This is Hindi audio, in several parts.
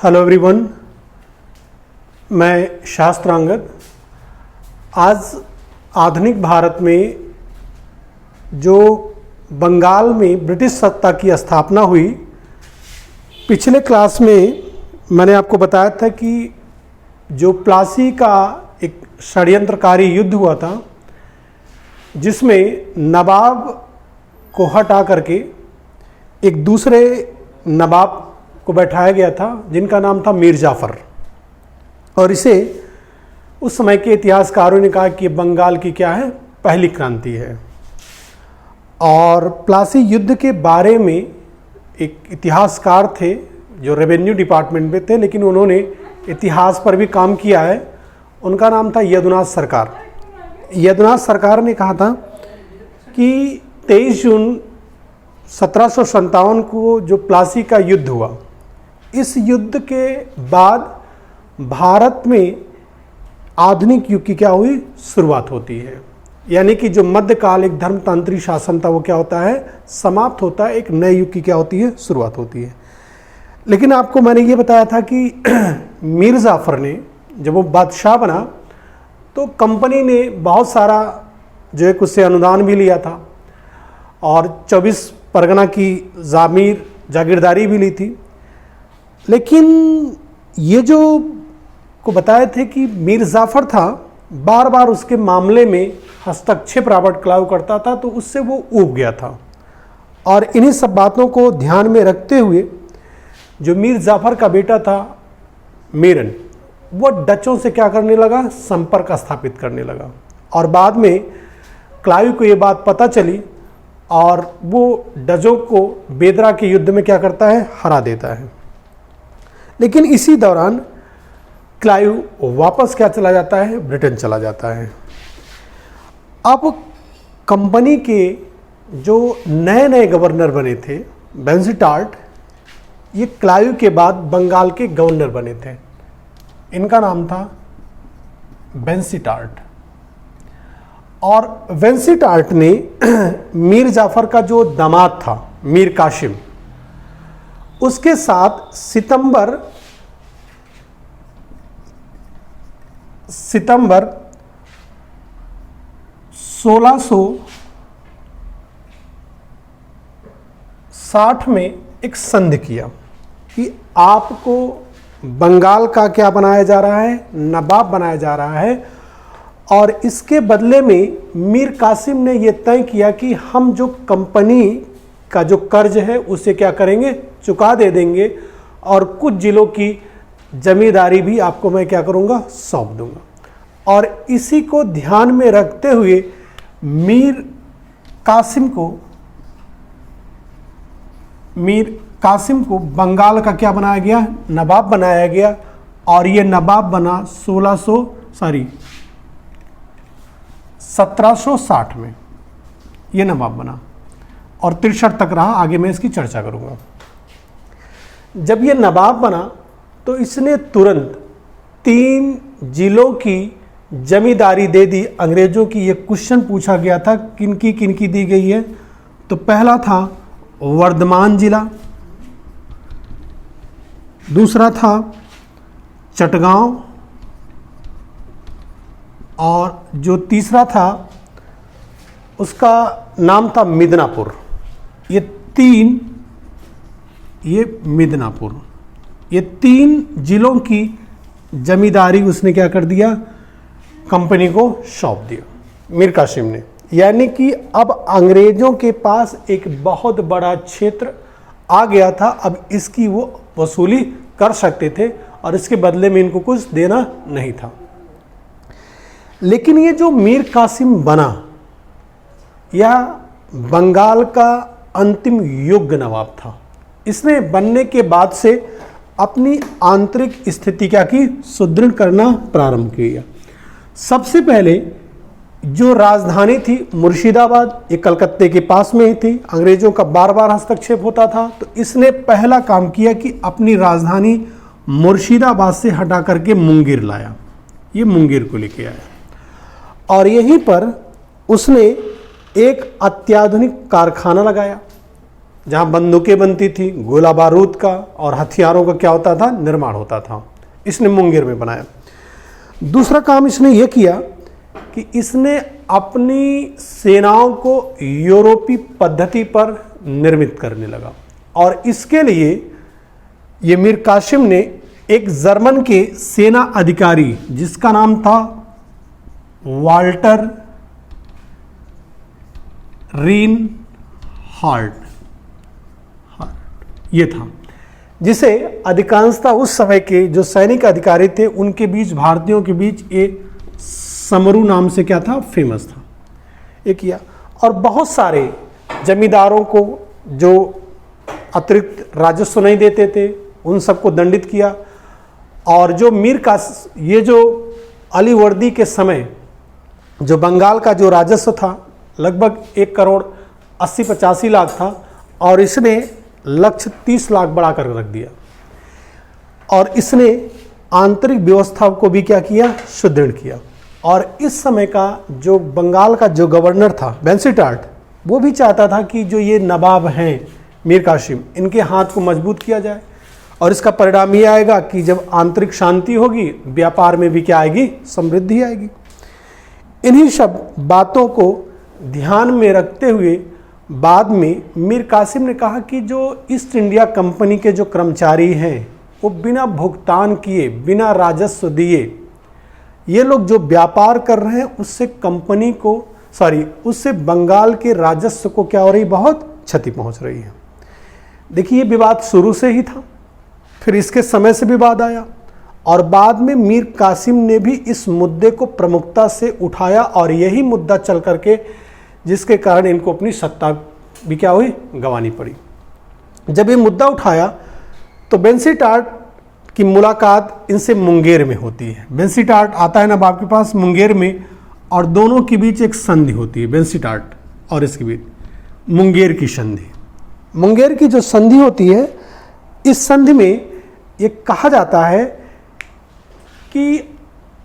हेलो एवरीवन, मैं शास्त्रांगद। आज आधुनिक भारत में जो बंगाल में ब्रिटिश सत्ता की स्थापना हुई, पिछले क्लास में मैंने आपको बताया था कि जो प्लासी का एक षड्यंत्रकारी युद्ध हुआ था, जिसमें नवाब को हटा करके एक दूसरे नवाब को बैठाया गया था जिनका नाम था मीर जाफ़र। और इसे उस समय के इतिहासकारों ने कहा कि बंगाल की क्या है, पहली क्रांति है। और प्लासी युद्ध के बारे में एक इतिहासकार थे जो रेवेन्यू डिपार्टमेंट में थे, लेकिन उन्होंने इतिहास पर भी काम किया है। उनका नाम था यदुनाथ सरकार। यदुनाथ सरकार ने कहा था कि 23 जून 1757 को जो प्लासी का युद्ध हुआ, इस युद्ध के बाद भारत में आधुनिक युग की क्या हुई, शुरुआत होती है। यानी कि जो मध्यकाल एक धर्मतांत्रिक शासन था वो क्या होता है, समाप्त होता है, एक नए युग की क्या होती है, शुरुआत होती है। लेकिन आपको मैंने ये बताया था कि मीर जाफ़र ने जब वो बादशाह बना तो कंपनी ने बहुत सारा जो है उससे अनुदान भी लिया था और 24 परगना की जागीरदारी भी ली थी। लेकिन ये जो को बताए थे कि मीर जाफ़र था, बार बार उसके मामले में हस्तक्षेप रॉबर्ट क्लाइव करता था, तो उससे वो ऊब गया था। और इन्हीं सब बातों को ध्यान में रखते हुए जो मीर जाफ़र का बेटा था मीरन, वो डचों से क्या करने लगा, संपर्क स्थापित करने लगा। और बाद में क्लाइव को ये बात पता चली और वो डचों को बेदरा के युद्ध में क्या करता है, हरा देता है। लेकिन इसी दौरान क्लाइव वापस क्या चला जाता है, ब्रिटेन चला जाता है। अब कंपनी के जो नए नए गवर्नर बने थे, वेंसिटार्ट, ये क्लाइव के बाद बंगाल के गवर्नर बने थे। इनका नाम था वेंसिटार्ट। और वेंसिटार्ट ने मीर जाफ़र का जो दामाद था मीर कासिम, उसके साथ सितंबर 1660 में एक संधि किया कि आपको बंगाल का क्या बनाया जा रहा है, नवाब बनाया जा रहा है। और इसके बदले में मीर कासिम ने यह तय किया कि हम जो कंपनी का जो कर्ज है उसे क्या करेंगे, चुका दे देंगे, और कुछ जिलों की जमींदारी भी आपको मैं क्या करूंगा, सौंप दूंगा। और इसी को ध्यान में रखते हुए मीर कासिम को बंगाल का क्या बनाया गया, नवाब बनाया गया। और ये नवाब बना 1760 में ये नवाब बना और 63 तक रहा। आगे मैं इसकी चर्चा करूंगा। जब ये नवाब बना तो इसने तुरंत 3 जिलों की जमींदारी दे दी अंग्रेजों की। ये क्वेश्चन पूछा गया था किनकी दी गई है, तो पहला था वर्धमान जिला, दूसरा था चटगांव, और जो तीसरा था उसका नाम था मिदनापुर। मिदनापुर, ये 3 जिलों की जमींदारी उसने क्या कर दिया, कंपनी को सौंप दिया मीर कासिम ने। यानी कि अब अंग्रेजों के पास एक बहुत बड़ा क्षेत्र आ गया था। अब इसकी वो वसूली कर सकते थे और इसके बदले में इनको कुछ देना नहीं था। लेकिन ये जो मीर कासिम बना, यह बंगाल का अंतिम योग्य नवाब था। इसने बनने के बाद से अपनी आंतरिक स्थिति क्या की, सुदृढ़ करना प्रारंभ किया। सबसे पहले जो राजधानी थी मुर्शिदाबाद, ये कलकत्ते के पास में ही थी। अंग्रेजों का बार बार हस्तक्षेप होता था, तो इसने पहला काम किया कि अपनी राजधानी मुर्शिदाबाद से हटा करके मुंगेर लाया। ये मुंगेर को लेके आया और यहीं पर उसने एक अत्याधुनिक कारखाना लगाया जहाँ बंदूकें बनती थी, गोला बारूद का और हथियारों का क्या होता था, निर्माण होता था। इसने मुंगेर में बनाया। दूसरा काम इसने ये किया कि इसने अपनी सेनाओं को यूरोपीय पद्धति पर निर्मित करने लगा, और इसके लिए ये मीर कासिम ने एक जर्मन के सेना अधिकारी जिसका नाम था वाल्टर रीन हार्ट, ये था, जिसे अधिकांशतः उस समय के जो सैनिक अधिकारी थे उनके बीच, भारतीयों के बीच एक समरू नाम से क्या था, फेमस था, ये किया। और बहुत सारे जमींदारों को जो अतिरिक्त राजस्व नहीं देते थे उन सबको दंडित किया। और जो ये जो अलीवर्दी के समय जो बंगाल का जो राजस्व था लगभग 1,80,85,00,000 था, और इसने लक्ष्य 30 लाख बढ़ाकर रख दिया। और इसने आंतरिक व्यवस्था को भी क्या किया, सुदृढ़ किया। और इस समय का जो बंगाल का जो गवर्नर था बेंसीटाट, वो भी चाहता था कि जो ये नवाब हैं मीर कासिम, इनके हाथ को मजबूत किया जाए। और इसका परिणाम ये आएगा कि जब आंतरिक शांति होगी, व्यापार में भी क्या आएगी, समृद्धि आएगी। इन्हीं सब बातों को ध्यान में रखते हुए बाद में मीर कासिम ने कहा कि जो ईस्ट इंडिया कंपनी के जो कर्मचारी हैं वो बिना भुगतान किए, बिना राजस्व दिए, ये लोग जो व्यापार कर रहे हैं उससे कंपनी को, उससे बंगाल के राजस्व को क्या हो रही, बहुत क्षति पहुंच रही है। देखिए, ये विवाद शुरू से ही था, फिर इसके समय से विवाद आया, और बाद में मीर कासिम ने भी इस मुद्दे को प्रमुखता से उठाया, और यही मुद्दा चल करके जिसके कारण इनको अपनी सत्ता भी क्या हुई, गंवानी पड़ी। जब ये मुद्दा उठाया तो बेंसीटाट की मुलाकात इनसे मुंगेर में होती है। बेंसीटाट आता है नवाब के पास मुंगेर में, और दोनों के बीच एक संधि होती है, बेंसीटाट और इसके बीच मुंगेर की संधि। मुंगेर की जो संधि होती है, इस संधि में ये कहा जाता है कि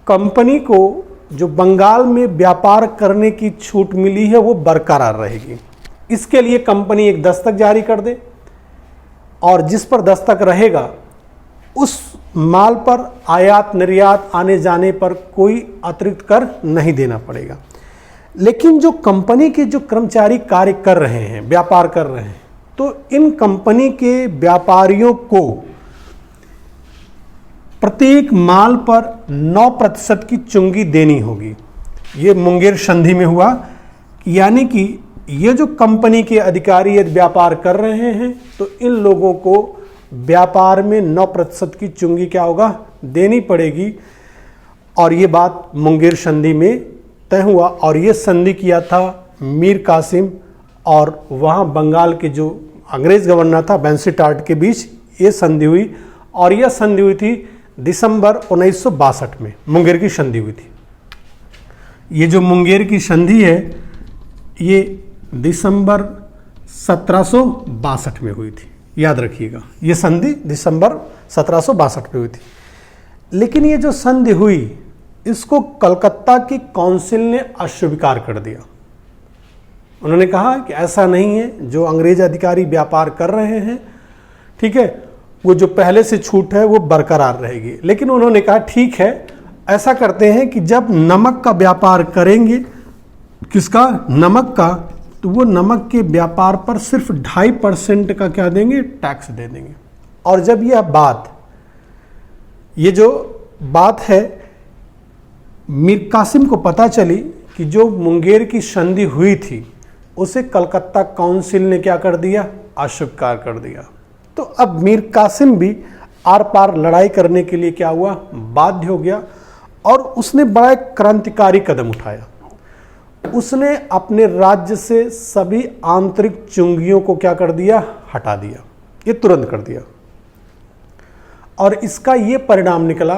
कंपनी को जो बंगाल में व्यापार करने की छूट मिली है वो बरकरार रहेगी। इसके लिए कंपनी एक दस्तक जारी कर दे, और जिस पर दस्तक रहेगा उस माल पर आयात निर्यात आने जाने पर कोई अतिरिक्त कर नहीं देना पड़ेगा। लेकिन जो कंपनी के जो कर्मचारी कार्य कर रहे हैं, व्यापार कर रहे हैं, तो इन कंपनी के व्यापारियों को प्रत्येक माल पर 9% की चुंगी देनी होगी। ये मुंगेर संधि में हुआ, यानी कि ये जो कंपनी के अधिकारी यदि व्यापार कर रहे हैं तो इन लोगों को व्यापार में 9% की चुंगी क्या होगा, देनी पड़ेगी। और ये बात मुंगेर संधि में तय हुआ, और ये संधि किया था मीर कासिम और वहाँ बंगाल के जो अंग्रेज गवर्नर था बेंसीटाट के बीच ये संधि हुई। और यह संधि हुई थी दिसंबर 1962 में मुंगेर की संधि हुई थी। ये जो मुंगेर की संधि है ये दिसंबर 1762 में हुई थी, याद रखिएगा, ये संधि दिसंबर 1762 में हुई थी। लेकिन ये जो संधि हुई इसको कलकत्ता की काउंसिल ने अस्वीकार कर दिया। उन्होंने कहा कि ऐसा नहीं है, जो अंग्रेज अधिकारी व्यापार कर रहे हैं, ठीक है, वो जो पहले से छूट है वो बरकरार रहेगी। लेकिन उन्होंने कहा ठीक है, ऐसा करते हैं कि जब नमक का व्यापार करेंगे, किसका, नमक का, तो वो नमक के व्यापार पर सिर्फ 2.5% का क्या देंगे, टैक्स दे देंगे। और जब ये जो बात है मीर कासिम को पता चली कि जो मुंगेर की संधि हुई थी उसे कलकत्ता काउंसिल ने क्या कर दिया, अस्वीकार कर दिया। तो अब मीर कासिम भी आर पार लड़ाई करने के लिए क्या हुआ, बाध्य हो गया, और उसने बड़ा एक क्रांतिकारी कदम उठाया। उसने अपने राज्य से सभी आंतरिक चुंगियों को क्या कर दिया, हटा दिया, ये तुरंत कर दिया। और इसका ये परिणाम निकला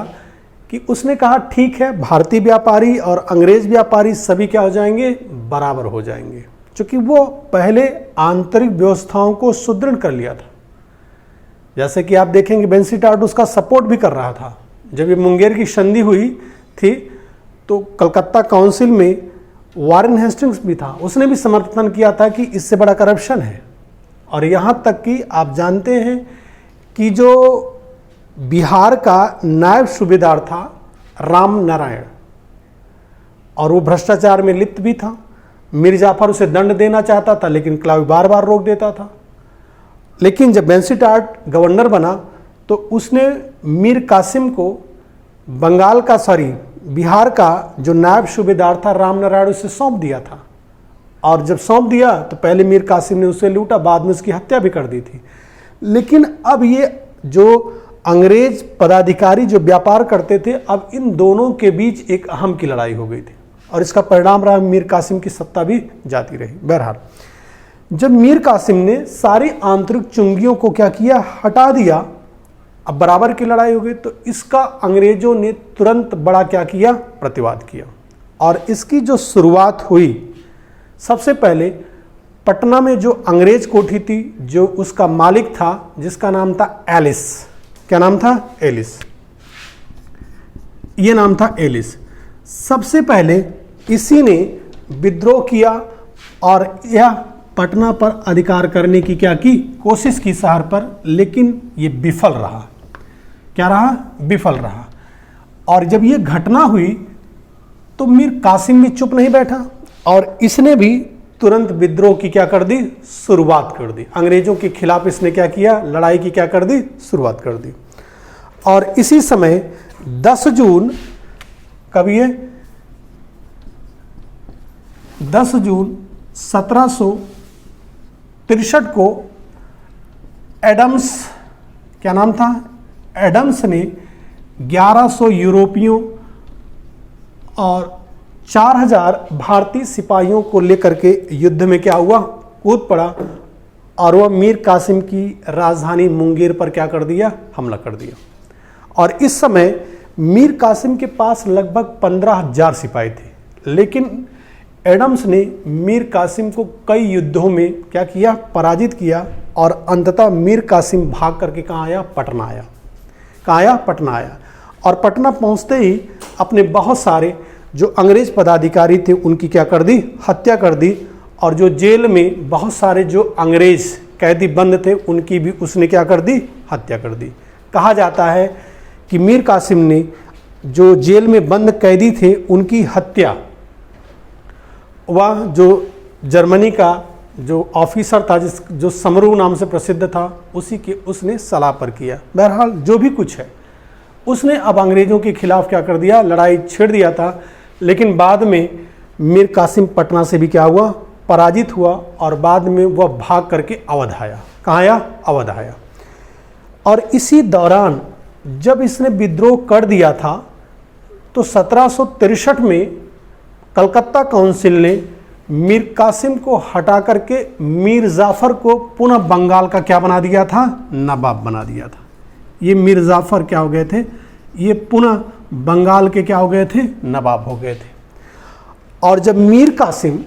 कि उसने कहा ठीक है, भारतीय व्यापारी और अंग्रेज व्यापारी सभी क्या हो जाएंगे, बराबर हो जाएंगे, क्योंकि वो पहले आंतरिक व्यवस्थाओं को सुदृढ़ कर लिया था। जैसे कि आप देखेंगे बेंसीटाट उसका सपोर्ट भी कर रहा था। जब ये मुंगेर की संधि हुई थी तो कलकत्ता काउंसिल में वारेन हेस्टिंग्स भी था, उसने भी समर्थन किया था कि इससे बड़ा करप्शन है और यहाँ तक कि आप जानते हैं कि जो बिहार का नायब सूबेदार था राम नारायण, और वो भ्रष्टाचार में लिप्त भी था। मीर जाफर उसे दंड देना चाहता था, लेकिन क्लावी बार बार रोक देता था। लेकिन जब बेंसीटाट गवर्नर बना तो उसने मीर कासिम को बिहार का जो नायब सूबेदार था राम नारायण, उसे सौंप दिया था। और जब सौंप दिया तो पहले मीर कासिम ने उसे लूटा, बाद में उसकी हत्या भी कर दी थी। लेकिन अब ये जो अंग्रेज पदाधिकारी जो व्यापार करते थे, अब इन दोनों के बीच एक अहम की लड़ाई हो गई थी, और इसका परिणाम रहा मीर कासिम की सत्ता भी जाती रही। बहरहाल जब मीर कासिम ने सारी आंतरिक चुंगियों को क्या किया, हटा दिया, अब बराबर की लड़ाई हो गई, तो इसका अंग्रेजों ने तुरंत बड़ा क्या किया, प्रतिवाद किया। और इसकी जो शुरुआत हुई, सबसे पहले पटना में जो अंग्रेज कोठी थी, जो उसका मालिक था जिसका नाम था एलिस। क्या नाम था? एलिस। ये नाम था एलिस। सबसे पहले इसी ने विद्रोह किया और यह पटना पर अधिकार करने की क्या की, कोशिश की शहर पर, लेकिन ये विफल रहा। क्या रहा? विफल रहा। और जब ये घटना हुई तो मीर कासिम भी चुप नहीं बैठा, और इसने भी तुरंत विद्रोह की क्या कर दी, शुरुआत कर दी। अंग्रेजों के खिलाफ इसने क्या किया, लड़ाई की क्या कर दी, शुरुआत कर दी। और इसी समय 10 जून, कब ये 10 जून 1763 को एडम्स, क्या नाम था, एडम्स ने 1100 यूरोपियों और 4000 भारतीय सिपाहियों को लेकर के युद्ध में क्या हुआ, कूद पड़ा, और वह मीर कासिम की राजधानी मुंगेर पर क्या कर दिया, हमला कर दिया। और इस समय मीर कासिम के पास लगभग 15,000 सिपाही थे, लेकिन एडम्स ने मीर कासिम को कई युद्धों में क्या किया, पराजित किया, और अंततः मीर कासिम भाग करके कहाँ आया, पटना आया। कहाँ आया? पटना आया। और पटना पहुँचते ही अपने बहुत सारे जो अंग्रेज पदाधिकारी थे उनकी क्या कर दी, हत्या कर दी, और जो जेल में बहुत सारे जो अंग्रेज कैदी बंद थे उनकी भी उसने क्या कर दी, हत्या कर दी। कहा जाता है कि मीर कासिम ने जो जेल में बंद कैदी थे उनकी हत्या वह जो जर्मनी का जो ऑफिसर था, जो समरू नाम से प्रसिद्ध था, उसने सलाह पर किया। बहरहाल जो भी कुछ है, उसने अब अंग्रेजों के खिलाफ क्या कर दिया, लड़ाई छेड़ दिया था। लेकिन बाद में मीर कासिम पटना से भी क्या हुआ, पराजित हुआ, और बाद में वह भाग करके अवध आया। कहाँ आया? अवध आया। और इसी दौरान जब इसने विद्रोह कर दिया था तो 1763 में कलकत्ता काउंसिल ने मीर कासिम को हटा करके मीर जाफर को पुनः बंगाल का क्या बना दिया था, नवाब बना दिया था। ये मीर जाफर क्या हो गए थे, ये पुनः बंगाल के क्या हो गए थे, नवाब हो गए थे। और जब मीर कासिम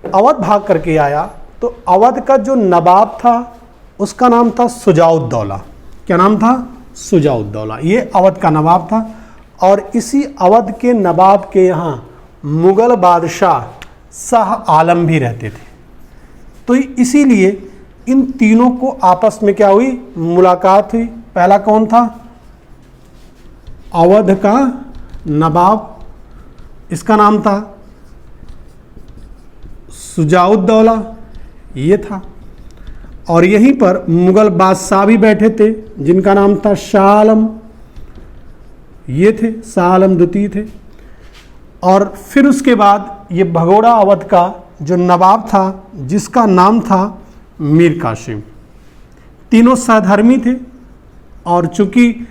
अवध भाग करके आया तो अवध का जो नवाब था उसका नाम था शुजाउद्दौला। क्या नाम था? शुजाउद्दौला। ये अवध का नवाब था, और इसी अवध के नवाब के यहाँ मुगल बादशाह शाह आलम भी रहते थे। तो इसीलिए इन तीनों को आपस में क्या हुई, मुलाकात हुई। पहला कौन था? अवध का नवाब, इसका नाम था शुजाउद्दौला, ये था। और यहीं पर मुगल बादशाह भी बैठे थे जिनका नाम था शाह आलम, ये थे, शाह आलम द्वितीय थे। और फिर उसके बाद ये भगोड़ा अवध का जो नवाब था जिसका नाम था मीर कासिम। तीनों सहधर्मी थे, और चूंकि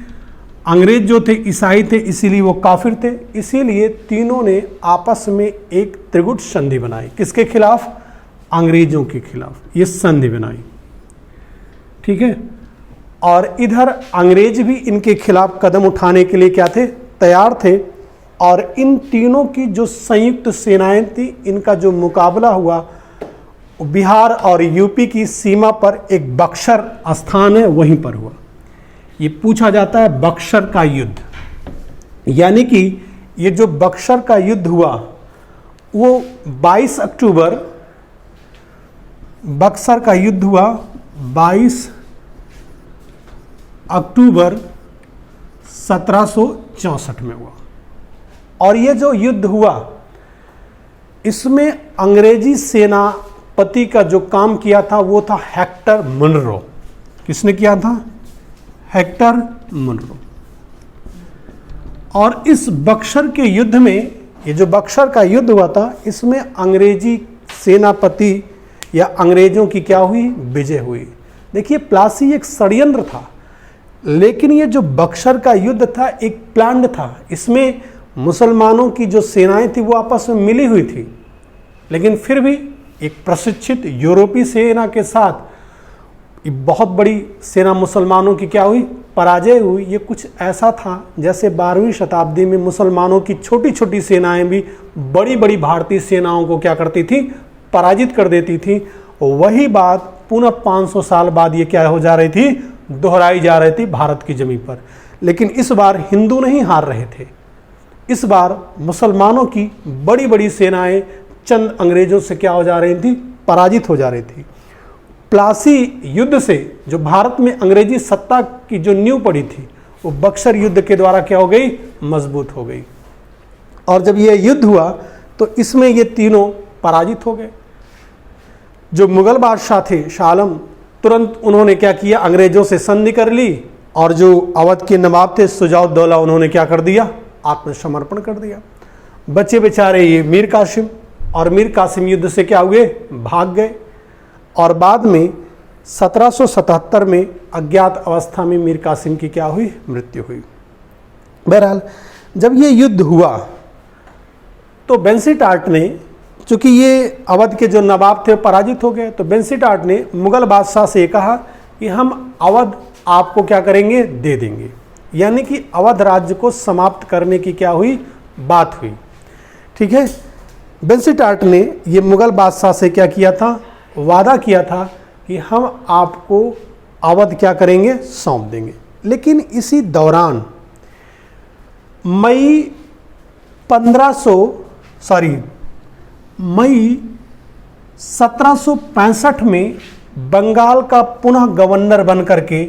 अंग्रेज जो थे ईसाई थे, इसीलिए वो काफिर थे। इसीलिए तीनों ने आपस में एक त्रिगुट संधि बनाई। किसके खिलाफ? अंग्रेजों के खिलाफ ये संधि बनाई। ठीक है। और इधर अंग्रेज भी इनके खिलाफ कदम उठाने के लिए क्या थे, तैयार थे। और इन तीनों की जो संयुक्त सेनाएं थी, इनका जो मुकाबला हुआ बिहार और यूपी की सीमा पर एक बक्सर स्थान है, वहीं पर हुआ। ये पूछा जाता है बक्सर का युद्ध, यानी कि ये जो बक्सर का युद्ध हुआ वो 22 अक्टूबर, बक्सर का युद्ध हुआ 22 अक्टूबर 1764 में हुआ। और ये जो युद्ध हुआ इसमें अंग्रेजी सेनापति का जो काम किया था वो था हेक्टर मुनरो। किसने किया था? Hector Munro. और इस बक्सर के युद्ध में, ये जो बक्सर का युद्ध हुआ था, इसमें अंग्रेजी सेनापति या अंग्रेजों की क्या हुई? विजय हुई। देखिए, प्लासी एक षड्यंत्र था, लेकिन ये जो बक्सर का युद्ध था एक प्लान्ड था। इसमें मुसलमानों की जो सेनाएं थी वो आपस में मिली हुई थी, लेकिन फिर भी एक प्रशिक्षित यूरोपीय सेना के साथ बहुत बड़ी सेना मुसलमानों की क्या हुई? पराजय हुई। ये कुछ ऐसा था जैसे 12वीं शताब्दी में मुसलमानों की छोटी छोटी सेनाएं भी बड़ी बड़ी भारतीय सेनाओं को क्या करती थी? पराजित कर देती थी। वही बात पुनः 500 साल बाद ये क्या हो जा रही थी? दोहराई जा रही थी भारत की जमीन पर। लेकिन इस बार हिंदू नहीं हार रहे थे, इस बार मुसलमानों की बड़ी बड़ी सेनाएं चंद अंग्रेजों से क्या हो जा रही थी? पराजित हो जा रही थी। प्लासी युद्ध से जो भारत में अंग्रेजी सत्ता की जो नींव पड़ी थी वो बक्सर युद्ध के द्वारा क्या हो गई? मजबूत हो गई। और जब ये युद्ध हुआ तो इसमें ये तीनों पराजित हो गए। जो मुगल बादशाह थे शाह आलम, तुरंत उन्होंने क्या किया? अंग्रेजों से संधि कर ली। और जो अवध के नवाब थे शुजा-उद-दौला, उन्होंने क्या कर दिया? आत्मसमर्पण कर दिया। बच्चे बेचारे ये मीर कासिम, और मीर कासिम युद्ध से क्या हुए? भाग गए। और बाद में 1777 में अज्ञात अवस्था में मीर कासिम की क्या हुई? मृत्यु हुई। बहरहाल जब ये युद्ध हुआ तो बेंसीटार्ट ने, चूंकि ये अवध के जो नवाब थे पराजित हो गए, तो बेंसीटार्ट ने मुगल बादशाह से कहा कि हम अवध आपको क्या करेंगे? दे देंगे। यानी कि अवध राज्य को समाप्त करने की क्या हुई? बात हुई। ठीक है। बेंसीटार्ट ने ये मुगल बादशाह से क्या किया था? वादा किया था कि हम आपको अवध क्या करेंगे? सौंप देंगे। लेकिन इसी दौरान मई 1765 में बंगाल का पुनः गवर्नर बनकर के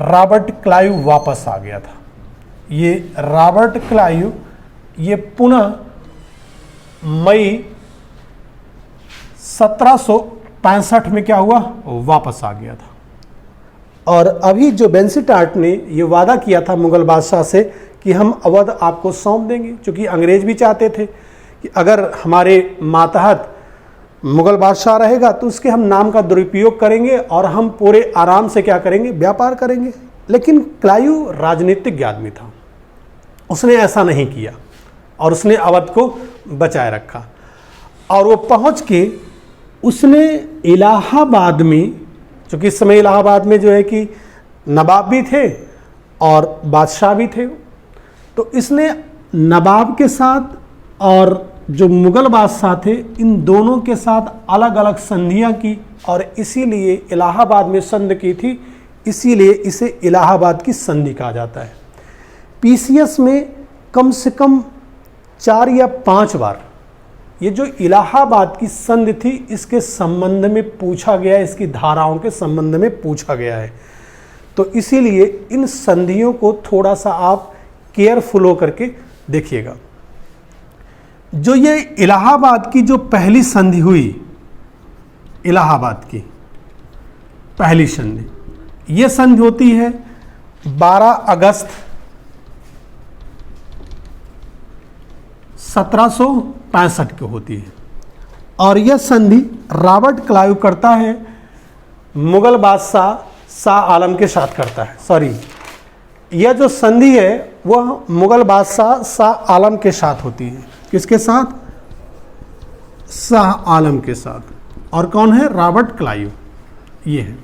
रॉबर्ट क्लाइव वापस आ गया था। ये रॉबर्ट क्लाइव ये पुनः मई 1765 में क्या हुआ? वापस आ गया था। और अभी जो बेंसीटार्ट ने ये वादा किया था मुगल बादशाह से कि हम अवध आपको सौंप देंगे, क्योंकि अंग्रेज भी चाहते थे कि अगर हमारे मातहत मुगल बादशाह रहेगा तो उसके हम नाम का दुरुपयोग करेंगे और हम पूरे आराम से क्या करेंगे? व्यापार करेंगे। लेकिन क्लाइव राजनीतिक आदमी था, उसने ऐसा नहीं किया और उसने अवध को बचाए रखा। और वो पहुंच के उसने इलाहाबाद में, क्योंकि इस समय इलाहाबाद में जो है कि नवाब भी थे और बादशाह भी थे, तो इसने नवाब के साथ और जो मुगल बादशाह थे इन दोनों के साथ अलग अलग संधियां की और इसीलिए इलाहाबाद में संधि की थी, इसीलिए इसे इलाहाबाद की संधि कहा जाता है। पीसीएस में कम से कम 4 या 5 बार ये जो इलाहाबाद की संधि थी इसके संबंध में पूछा गया है, इसकी धाराओं के संबंध में पूछा गया है। तो इसीलिए इन संधियों को थोड़ा सा आप केयरफुल होकर के देखिएगा। जो ये इलाहाबाद की जो पहली संधि हुई, इलाहाबाद की पहली संधि, ये संधि होती है 12 अगस्त 1765 को होती है। और यह संधि रॉबर्ट क्लाइव करता है, मुगल बादशाह शाह आलम के साथ करता है। सॉरी, यह जो संधि है वह मुगल बादशाह शाह आलम के साथ होती है। किसके साथ? शाह आलम के साथ। और कौन है? रॉबर्ट क्लाइव, ये है,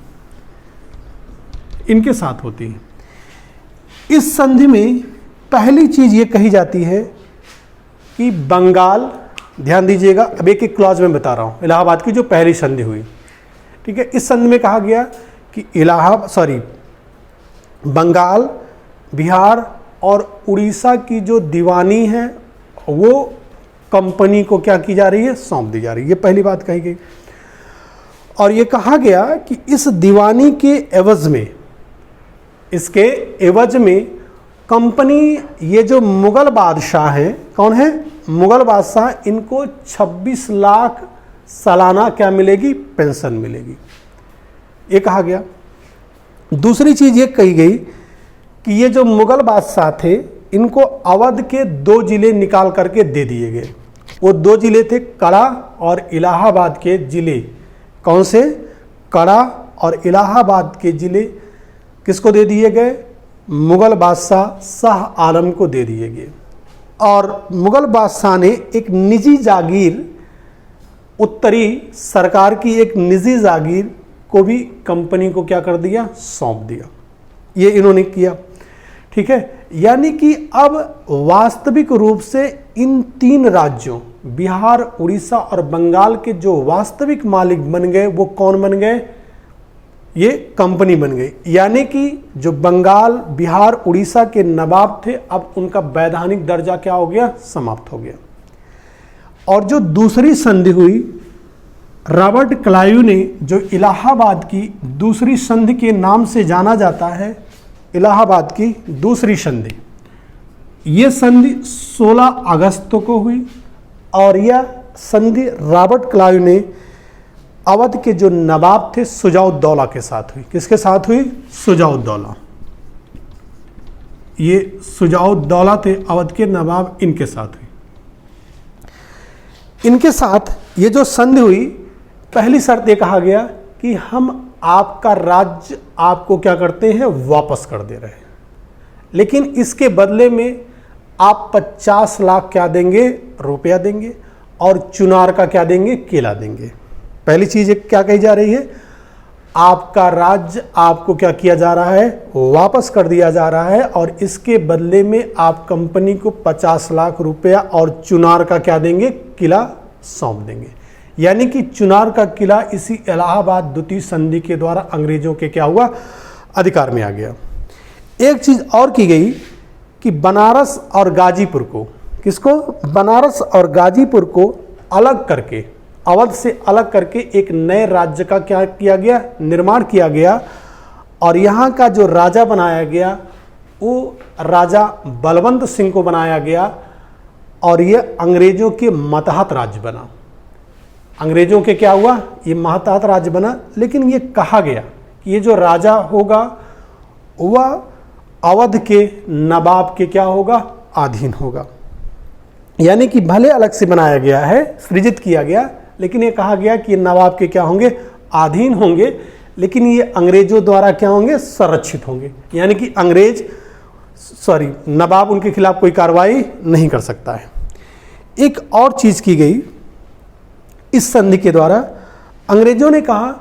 इनके साथ होती है। इस संधि में पहली चीज ये कही जाती है कि बंगाल, ध्यान दीजिएगा, अब एक एक क्लॉज में बता रहा हूं, इलाहाबाद की जो पहली संधि हुई, ठीक है, इस संधि में कहा गया कि बंगाल, बिहार और उड़ीसा की जो दीवानी है वो कंपनी को क्या की जा रही है? सौंप दी जा रही है। ये पहली बात कही गई। और ये कहा गया कि इस दीवानी के एवज में, इसके एवज में कंपनी, ये जो मुगल बादशाह हैं, कौन है, मुगल बादशाह, इनको 26 लाख सालाना क्या मिलेगी, पेंशन मिलेगी, ये कहा गया। दूसरी चीज ये कही गई कि ये जो मुगल बादशाह थे, इनको अवध के 2 जिले निकाल करके दे दिए गए। वो 2 जिले थे कड़ा और इलाहाबाद के जिले। कौन से, कड़ा और इलाहाबाद के जिले किसको दे दिए गए, मुगल बादशाह शाह आलम को दे दिए गए। और मुगल बादशाह ने एक निजी जागीर, उत्तरी सरकार की एक निजी जागीर को भी कंपनी को क्या कर दिया, सौंप दिया। ये इन्होंने किया, ठीक है। यानी कि अब वास्तविक रूप से इन 3 राज्यों, बिहार, उड़ीसा और बंगाल के जो वास्तविक मालिक बन गए, वो कौन बन गए, ये कंपनी बन गई। यानी कि जो बंगाल, बिहार, उड़ीसा के नवाब थे, अब उनका वैधानिक दर्जा क्या हो गया, समाप्त हो गया। और जो दूसरी संधि हुई, रॉबर्ट क्लाइव ने जो इलाहाबाद की दूसरी संधि के नाम से जाना जाता है, इलाहाबाद की दूसरी संधि, ये संधि 16 अगस्त को हुई। और यह संधि रॉबर्ट क्लाइव ने अवध के जो नवाब थे शुजाउद्दौला के साथ हुई। किसके साथ हुई, शुजाउद्दौला। ये शुजाउद्दौला थे अवध के नवाब, इनके साथ हुई। इनके साथ ये जो संधि हुई, पहली शर्त ये कहा गया कि हम आपका राज्य आपको क्या करते हैं, वापस कर दे रहे हैं, लेकिन इसके बदले में आप 50 लाख क्या देंगे, रुपया देंगे, और चुनार का क्या देंगे, किला देंगे। पहली चीज क्या कही जा रही है, आपका राज्य आपको क्या किया जा रहा है, वापस कर दिया जा रहा है, और इसके बदले में आप कंपनी को 50 लाख रुपया और चुनार का क्या देंगे, किला सौंप देंगे। यानी कि चुनार का किला इसी इलाहाबाद द्वितीय संधि के द्वारा अंग्रेजों के क्या हुआ, अधिकार में आ गया। एक चीज और की गई कि बनारस और गाजीपुर को, किसको, बनारस और गाजीपुर को अलग करके, अवध से अलग करके एक नए राज्य का क्या किया गया, निर्माण किया गया। और यहाँ का जो राजा बनाया गया वो राजा बलवंत सिंह को बनाया गया, और ये अंग्रेजों के मतहत राज्य बना। अंग्रेजों के क्या हुआ, ये मतहत राज्य बना। लेकिन ये कहा गया कि ये जो राजा होगा वह अवध के नवाब के क्या होगा, अधीन होगा। यानी कि भले अलग से बनाया गया है, सृजित किया गया, लेकिन ये कहा गया कि ये नवाब के क्या होंगे, अधीन होंगे, लेकिन ये अंग्रेजों द्वारा क्या होंगे, संरक्षित होंगे। यानी कि नवाब उनके खिलाफ कोई कार्रवाई नहीं कर सकता है। एक और चीज की गई इस संधि के द्वारा, अंग्रेजों ने कहा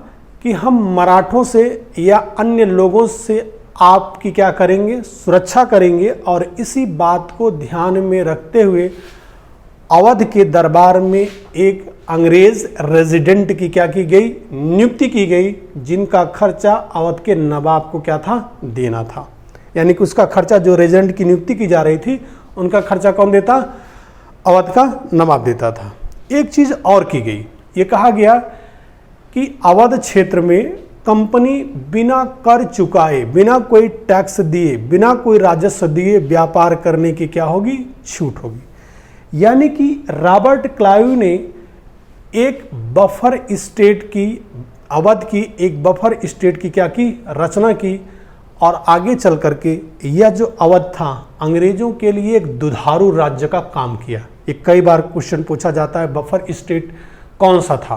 कि हम मराठों से या अन्य लोगों से आपकी क्या करेंगे, सुरक्षा करेंगे, और इसी बात को ध्यान में रखते हुए अवध के दरबार में एक अंग्रेज रेजिडेंट की क्या की गई, नियुक्ति की गई, जिनका खर्चा अवध के नवाब को क्या था, देना था। यानी कि उसका खर्चा, जो रेजिडेंट की नियुक्ति की जा रही थी, उनका खर्चा कौन देता, अवध का नवाब देता था। एक चीज और की गई, ये कहा गया कि अवध क्षेत्र में कंपनी बिना कर चुकाए, बिना कोई टैक्स दिए, बिना कोई राजस्व दिए व्यापार करने की क्या होगी, छूट होगी। यानी कि रॉबर्ट क्लाइव ने एक बफर स्टेट की, अवध की एक बफर स्टेट की क्या की, रचना की, और आगे चल करके यह जो अवध था अंग्रेजों के लिए एक दुधारू राज्य का काम किया। ये कई बार क्वेश्चन पूछा जाता है, बफर स्टेट कौन सा था,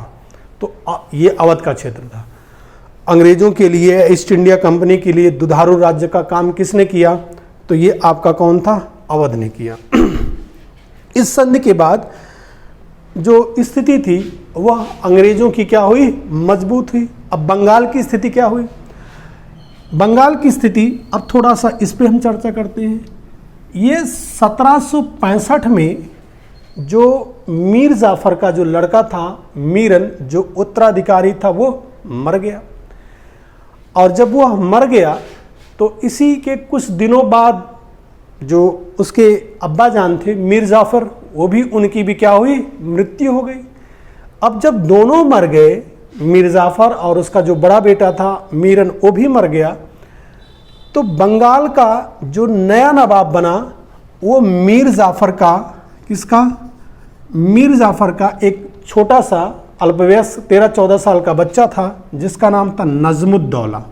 तो ये अवध का क्षेत्र था। अंग्रेजों के लिए, ईस्ट इंडिया कंपनी के लिए दुधारू राज्य का काम किसने किया, तो ये आपका कौन था, अवध ने किया। इस संधि के बाद जो स्थिति थी वह अंग्रेजों की क्या हुई, मजबूत हुई। अब बंगाल की स्थिति क्या हुई, बंगाल की स्थिति अब थोड़ा सा इस पे हम चर्चा करते हैं। ये 1765 में जो मीर जाफर का जो लड़का था मीरन, जो उत्तराधिकारी था, वो मर गया। और जब वह मर गया तो इसी के कुछ दिनों बाद जो उसके अब्बा जान थे मीर जाफर, वो भी, उनकी भी क्या हुई, मृत्यु हो गई। अब जब दोनों मर गए, मीर जाफ़र और उसका जो बड़ा बेटा था मीरन, वो भी मर गया। तो बंगाल का जो नया नवाब बना वो मीर जाफ़र का, किसका? मीर जाफ़र का एक छोटा सा अल्पवयस्क 13-14 साल का बच्चा था जिसका नाम था नजमुद्दौला।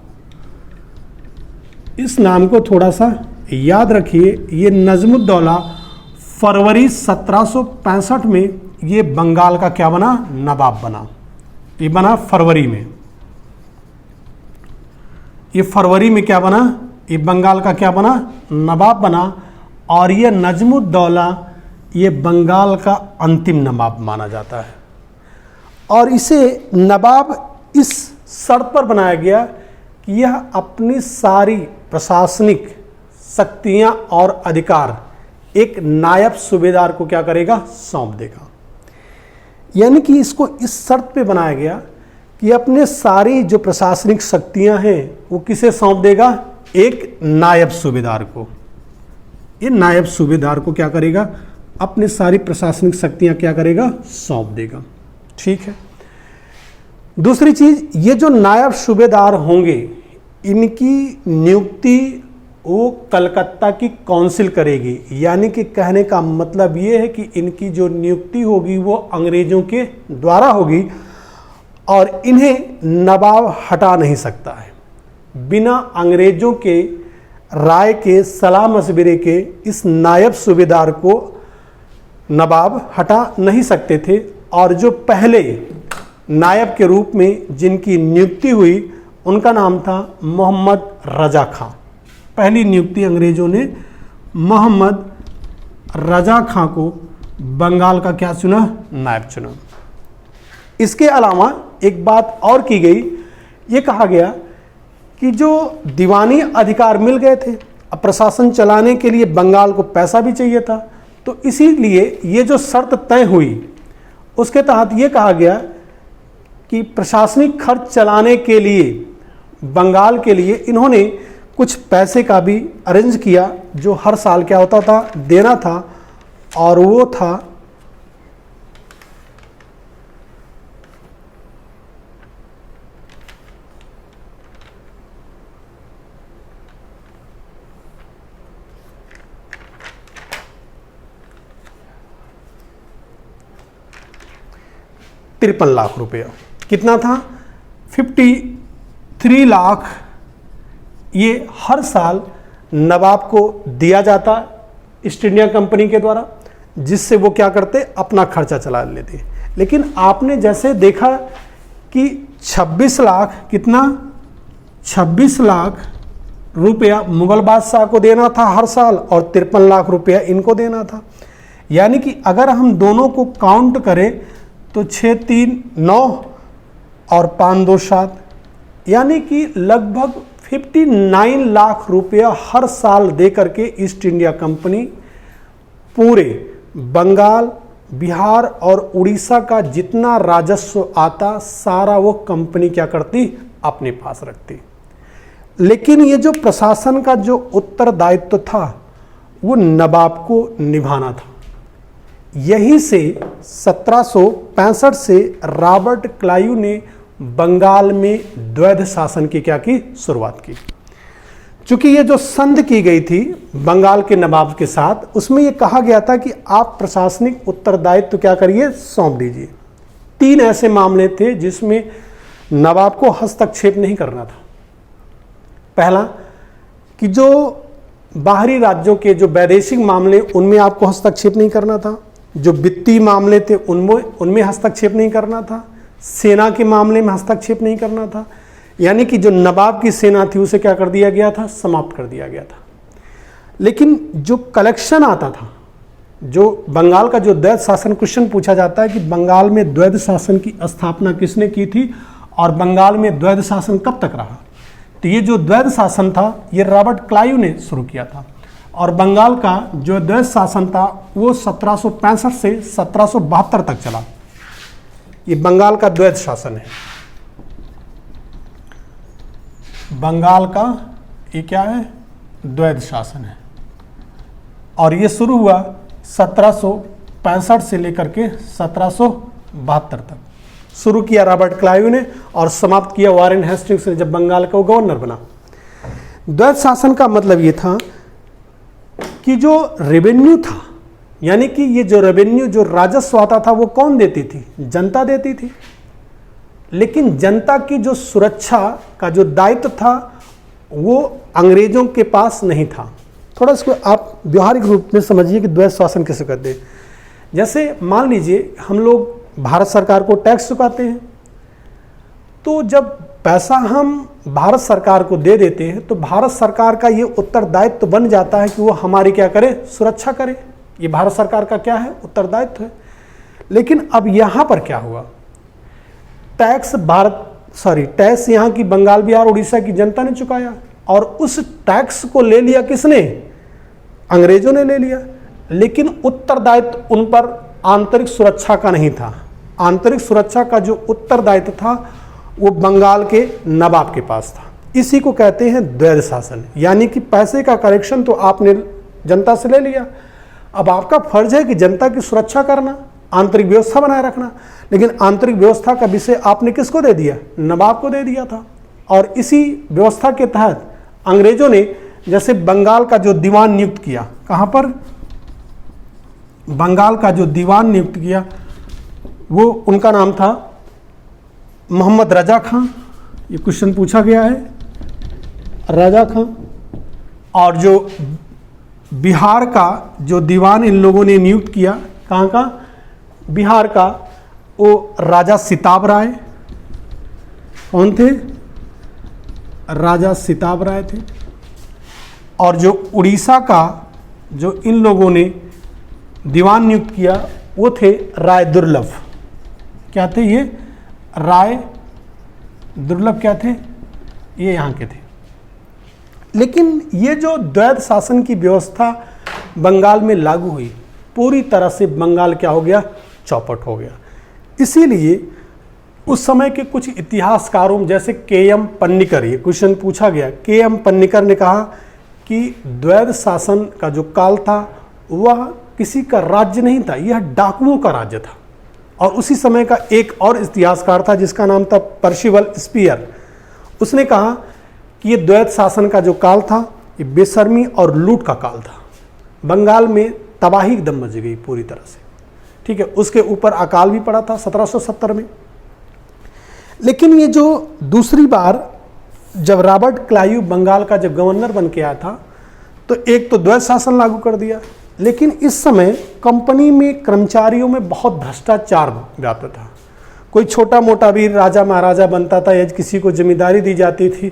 इस नाम को थोड़ा सा याद रखिए। ये नजमुद्दौला फरवरी 1765 में ये बंगाल का क्या बना? नवाब बना। ये बना फरवरी में। ये फरवरी में क्या बना? ये बंगाल का क्या बना? नवाब बना। और ये नजमुद्दौला ये बंगाल का अंतिम नवाब माना जाता है। और इसे नवाब इस शर्त पर बनाया गया कि यह अपनी सारी प्रशासनिक शक्तियां और अधिकार एक नायब सूबेदार को क्या करेगा? सौंप देगा। यानी कि इसको इस शर्त पे बनाया गया कि अपने सारी जो प्रशासनिक शक्तियां हैं वो किसे सौंप देगा? एक नायब सूबेदार को। ये नायब सूबेदार को क्या करेगा? अपनी सारी प्रशासनिक शक्तियां क्या करेगा? सौंप देगा। ठीक है। दूसरी चीज, ये जो नायब सूबेदार होंगे इनकी नियुक्ति वो कलकत्ता की काउंसिल करेगी। यानी कि कहने का मतलब ये है कि इनकी जो नियुक्ति होगी वो अंग्रेजों के द्वारा होगी और इन्हें नवाब हटा नहीं सकता है। बिना अंग्रेजों के राय के, सलाह मशवरे के इस नायब सूबेदार को नवाब हटा नहीं सकते थे। और जो पहले नायब के रूप में जिनकी नियुक्ति हुई उनका नाम था मोहम्मद रजा खां। पहली नियुक्ति अंग्रेजों ने मोहम्मद रजा खां को बंगाल का क्या चुना? नायब चुना। इसके अलावा एक बात और की गई, ये कहा गया कि जो दीवानी अधिकार मिल गए थे, अब प्रशासन चलाने के लिए बंगाल को पैसा भी चाहिए था, तो इसीलिए ये जो शर्त तय हुई उसके तहत ये कहा गया कि प्रशासनिक खर्च चलाने के लिए बंगाल के लिए इन्होंने कुछ पैसे का भी अरेंज किया जो हर साल क्या होता था? देना था। और वो था 53 लाख रुपया। कितना था? 53 लाख ये हर साल नवाब को दिया जाता ईस्ट इंडिया कंपनी के द्वारा, जिससे वो क्या करते? अपना खर्चा चला लेते। लेकिन आपने जैसे देखा कि 26 लाख, कितना? 26 लाख रुपया मुगल बादशाह को देना था हर साल और 53 लाख रुपया इनको देना था। यानी कि अगर हम दोनों को काउंट करें तो 6 3 9 और 5 2 7, यानी कि लगभग 59 लाख रुपया हर साल दे करके ईस्ट इंडिया कंपनी पूरे बंगाल, बिहार और उड़ीसा का जितना राजस्व आता सारा वो कंपनी क्या करती? अपने पास रखती। लेकिन ये जो प्रशासन का जो उत्तरदायित्व था वो नवाब को निभाना था। यहीं से 1765 से रॉबर्ट क्लाइव ने बंगाल में द्वैध शासन की क्या की? शुरुआत की। चूंकि ये जो संधि की गई थी बंगाल के नवाब के साथ, उसमें ये कहा गया था कि आप प्रशासनिक उत्तरदायित्व क्या करिए? सौंप दीजिए। 3 ऐसे मामले थे जिसमें नवाब को हस्तक्षेप नहीं करना था। पहला कि जो बाहरी राज्यों के जो वैदेशिक मामले उनमें आपको हस्तक्षेप नहीं करना था, जो वित्तीय मामले थे उनमें हस्तक्षेप नहीं करना था, सेना के मामले में हस्तक्षेप नहीं करना था। यानी कि जो नवाब की सेना थी उसे क्या कर दिया गया था? समाप्त कर दिया गया था। लेकिन जो कलेक्शन आता था, जो बंगाल का जो द्वैध शासन, क्वेश्चन पूछा जाता है कि बंगाल में द्वैध शासन की स्थापना किसने की थी और बंगाल में द्वैध शासन कब तक रहा? तो ये जो द्वैध शासन था ये रॉबर्ट क्लाइव ने शुरू किया था और बंगाल का जो द्वैध शासन था वो 1765 से 1772 तक चला। ये बंगाल का द्वैध शासन है। बंगाल का ये क्या है? द्वैध शासन है। और ये शुरू हुआ 1765 से लेकर के 1772 तक। शुरू किया रॉबर्ट क्लाइव ने और समाप्त किया वारेन हेस्टिंग्स ने जब बंगाल का गवर्नर बना। द्वैध शासन का मतलब ये था कि जो रेवेन्यू था, यानी कि ये जो रेवेन्यू जो राजस्व आता था वो कौन देती थी? जनता देती थी। लेकिन जनता की जो सुरक्षा का जो दायित्व था वो अंग्रेजों के पास नहीं था। थोड़ा इसको आप व्यवहारिक रूप में समझिए कि द्वैध शासन किसे कहते हैं। जैसे मान लीजिए हम लोग भारत सरकार को टैक्स चुकाते हैं, तो जब पैसा हम भारत सरकार को दे देते हैं तो भारत सरकार का ये उत्तरदायित्व तो बन जाता है कि वो हमारी क्या करे? सुरक्षा करे। ये भारत सरकार का क्या है? उत्तरदायित्व है। लेकिन अब यहाँ पर क्या हुआ? टैक्स यहाँ की बंगाल, बिहार, उड़ीसा की जनता ने चुकाया और उस टैक्स को ले लिया किसने? अंग्रेजों ने ले लिया। लेकिन उत्तरदायित्व उन पर आंतरिक सुरक्षा का नहीं था। आंतरिक सुरक्षा का जो उत्तरदायित्व था वो बंगाल के नवाब के पास था। इसी को कहते हैं द्वैध शासन। यानी कि पैसे का कलेक्शन तो आपने जनता से ले लिया, अब आपका फर्ज है कि जनता की सुरक्षा करना, आंतरिक व्यवस्था बनाए रखना। लेकिन आंतरिक व्यवस्था का विषय आपने किसको दे दिया? नवाब को दे दिया था। और इसी व्यवस्था के तहत अंग्रेजों ने जैसे बंगाल का जो दीवान नियुक्त किया, कहाँ पर? बंगाल का जो दीवान नियुक्त किया वो उनका नाम था मोहम्मद रजा खां। ये क्वेश्चन पूछा गया है, रजा खां। और जो बिहार का जो दीवान इन लोगों ने नियुक्त किया, कहाँ का? बिहार का, वो राजा सिताब राय। कौन थे? राजा सिताब राय थे। और जो उड़ीसा का जो इन लोगों ने दीवान नियुक्त किया वो थे राय दुर्लभ। क्या थे ये? राय दुर्लभ क्या थे? ये यहाँ के थे। लेकिन ये जो द्वैध शासन की व्यवस्था बंगाल में लागू हुई, पूरी तरह से बंगाल क्या हो गया? चौपट हो गया। इसीलिए उस समय के कुछ इतिहासकारों जैसे के.एम. पन्नीकर, ये क्वेश्चन पूछा गया, के.एम. पन्नीकर ने कहा कि द्वैध शासन का जो काल था वह किसी का राज्य नहीं था, यह डाकुओं का राज्य था। और उसी समय का एक और इतिहासकार था जिसका नाम था पर्सिवल स्पीयर। उसने कहा कि ये द्वैध शासन का जो काल था ये बेशर्मी और लूट का काल था। बंगाल में तबाही एकदम मच गई पूरी तरह से, ठीक है। उसके ऊपर अकाल भी पड़ा था 1770 में। लेकिन ये जो दूसरी बार जब रॉबर्ट क्लाइव बंगाल का जब गवर्नर बन के आया था तो एक तो द्वैध शासन लागू कर दिया, लेकिन इस समय कंपनी में कर्मचारियों में बहुत भ्रष्टाचार व्याप्त था। कोई छोटा मोटा भी राजा महाराजा बनता था या किसी को जिम्मेदारी दी जाती थी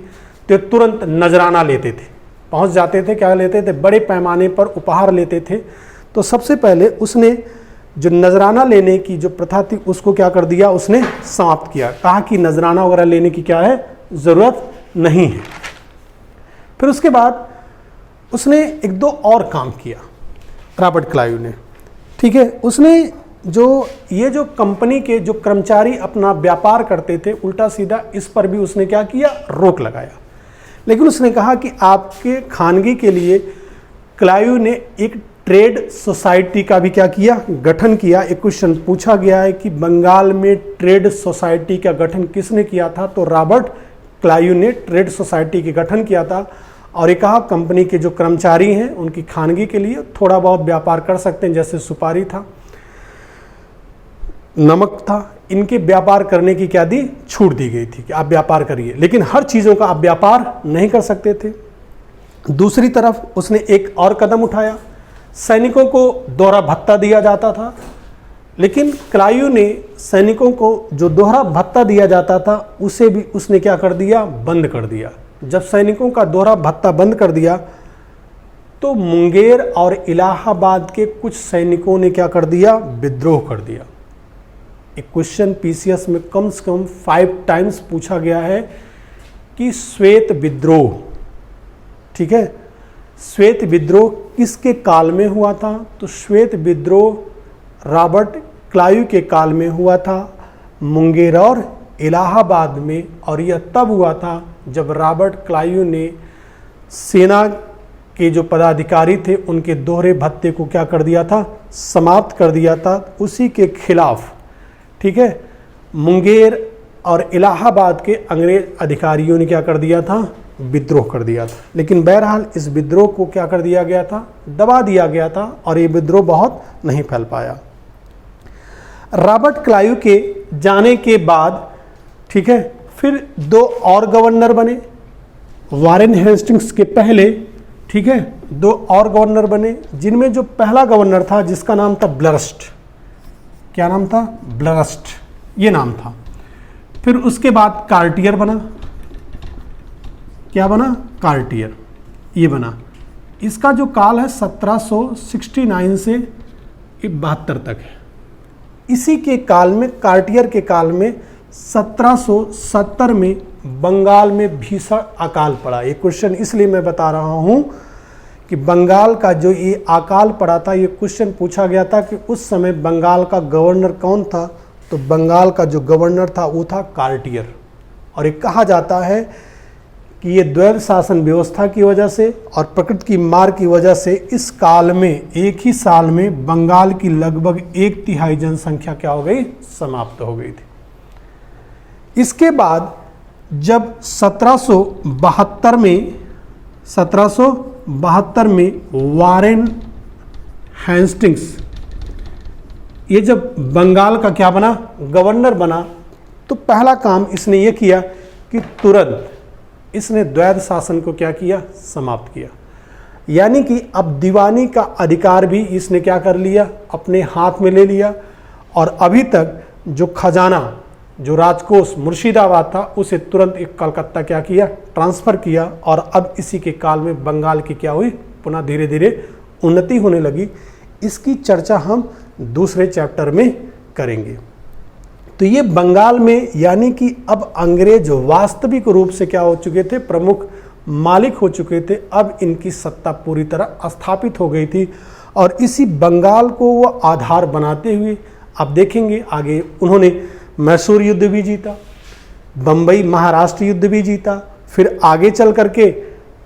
तो तुरंत नजराना लेते थे, पहुंच जाते थे। क्या लेते थे? बड़े पैमाने पर उपहार लेते थे। तो सबसे पहले उसने जो नजराना लेने की जो प्रथा थी उसको क्या कर दिया? उसने समाप्त किया। कहा कि नजराना वगैरह लेने की क्या है? ज़रूरत नहीं है। फिर उसके बाद उसने एक दो और काम किया रॉबर्ट क्लाइव ने, ठीक है। उसने ये जो कंपनी के जो कर्मचारी अपना व्यापार करते थे उल्टा सीधा, इस पर भी उसने क्या किया? रोक लगाया। लेकिन उसने कहा कि आपके खानगी के लिए क्लाइव ने एक ट्रेड सोसाइटी का भी क्या किया? गठन किया। एक क्वेश्चन पूछा गया है कि बंगाल में ट्रेड सोसाइटी का गठन किसने किया था? तो रॉबर्ट क्लाइव ने ट्रेड सोसाइटी के गठन किया था। और ये कहा कंपनी के जो कर्मचारी हैं उनकी खानगी के लिए थोड़ा बहुत व्यापार कर सकते हैं, जैसे सुपारी था, नमक था, इनके व्यापार करने की क्या दी? छूट दी गई थी कि आप व्यापार करिए, लेकिन हर चीज़ों का आप व्यापार नहीं कर सकते थे। दूसरी तरफ उसने एक और कदम उठाया, सैनिकों को दोहरा भत्ता दिया जाता था। लेकिन क्लाइव ने सैनिकों को जो दोहरा भत्ता दिया जाता था उसे भी उसने क्या कर दिया? बंद कर दिया। जब सैनिकों का दोहरा भत्ता बंद कर दिया तो मुंगेर और इलाहाबाद के कुछ सैनिकों ने क्या कर दिया? विद्रोह कर दिया। एक क्वेश्चन पीसीएस में कम से कम 5 टाइम्स पूछा गया है कि श्वेत विद्रोह, ठीक है, श्वेत विद्रोह किसके काल में हुआ था? तो श्वेत विद्रोह रॉबर्ट क्लाइव के काल में हुआ था, मुंगेर और इलाहाबाद में। और यह तब हुआ था जब रॉबर्ट क्लाइव ने सेना के जो पदाधिकारी थे उनके दोहरे भत्ते को क्या कर दिया था? समाप्त कर दिया था। उसी के खिलाफ, ठीक है, मुंगेर और इलाहाबाद के अंग्रेज अधिकारियों ने क्या कर दिया था, विद्रोह कर दिया था। लेकिन बहरहाल इस विद्रोह को क्या कर दिया गया था, दबा दिया गया था और ये विद्रोह बहुत नहीं फैल पाया। रॉबर्ट क्लाइव के जाने के बाद, ठीक है, फिर 2 और गवर्नर बने वारेन हेस्टिंग्स के पहले, ठीक है, 2 और गवर्नर बने, जिनमें जो पहला गवर्नर था जिसका नाम था ब्लरस्ट। क्या नाम था, ब्लरस्ट, ये नाम था। फिर उसके बाद कार्टियर बना। क्या बना, कार्टियर, ये बना। इसका जो काल है 1769 से 72 तक है। इसी के काल में, कार्टियर के काल में 1770 में बंगाल में भीषण अकाल पड़ा। ये क्वेश्चन इसलिए मैं बता रहा हूं कि बंगाल का जो ये अकाल पड़ा था, ये क्वेश्चन पूछा गया था कि उस समय बंगाल का गवर्नर कौन था। तो बंगाल का जो गवर्नर था वो था कार्टियर। और ये कहा जाता है कि ये द्वैध शासन व्यवस्था की वजह से और प्रकृति की मार की वजह से इस काल में, एक ही साल में बंगाल की लगभग 1/3 जनसंख्या क्या हो गई, समाप्त हो गई थी। इसके बाद जब 1772 में वारेन हेस्टिंग्स ये जब बंगाल का क्या बना, गवर्नर बना, तो पहला काम इसने ये किया कि तुरंत इसने द्वैध शासन को क्या किया, समाप्त किया। यानी कि अब दीवानी का अधिकार भी इसने क्या कर लिया, अपने हाथ में ले लिया। और अभी तक जो खजाना, जो राजकोष मुर्शिदाबाद था, उसे तुरंत एक कलकत्ता क्या किया, ट्रांसफ़र किया। और अब इसी के काल में बंगाल की क्या हुई, पुनः धीरे धीरे उन्नति होने लगी। इसकी चर्चा हम दूसरे चैप्टर में करेंगे। तो ये बंगाल में, यानी कि अब अंग्रेज वास्तविक रूप से क्या हो चुके थे, प्रमुख मालिक हो चुके थे। अब इनकी सत्ता पूरी तरह स्थापित हो गई थी। और इसी बंगाल को वो आधार बनाते हुए अब देखेंगे आगे उन्होंने मैसूर युद्ध भी जीता, बम्बई महाराष्ट्र युद्ध भी जीता, फिर आगे चल करके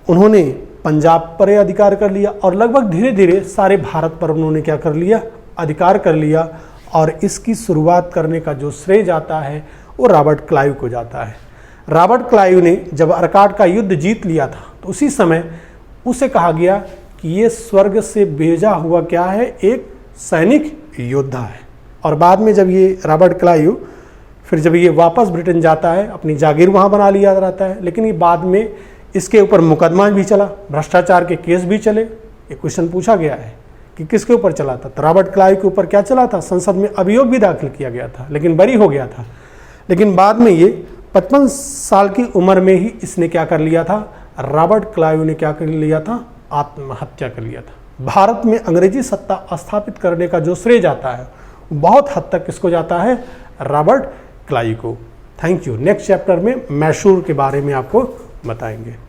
उन्होंने पंजाब पर अधिकार कर लिया और लगभग धीरे धीरे सारे भारत पर उन्होंने क्या कर लिया, अधिकार कर लिया। और इसकी शुरुआत करने का जो श्रेय जाता है वो रॉबर्ट क्लाइव को जाता है। रॉबर्ट क्लाइव ने जब अर्काट का युद्ध जीत लिया था तो उसी समय उसे कहा गया कि ये स्वर्ग से भेजा हुआ क्या है, एक सैनिक योद्धा है। और बाद में जब ये रॉबर्ट क्लाइव फिर जब ये वापस ब्रिटेन जाता है, अपनी जागीर वहाँ बना लिया रहता है। लेकिन ये बाद में इसके ऊपर मुकदमा भी चला, भ्रष्टाचार के केस भी चले। ये क्वेश्चन पूछा गया है कि किसके ऊपर चला था, तो रॉबर्ट क्लाइव के ऊपर क्या चला था, संसद में अभियोग भी दाखिल किया गया था, लेकिन बरी हो गया था। लेकिन बाद में ये 55 साल की उम्र में ही इसने क्या कर लिया था, रॉबर्ट क्लाइव ने क्या कर लिया था, आत्महत्या कर लिया था। भारत में अंग्रेजी सत्ता स्थापित करने का जो श्रेय जाता है बहुत हद तक किसको जाता है, रॉबर्ट क्लाइव को। Thank you. नेक्स्ट चैप्टर में मैसूर के बारे में आपको बताएंगे।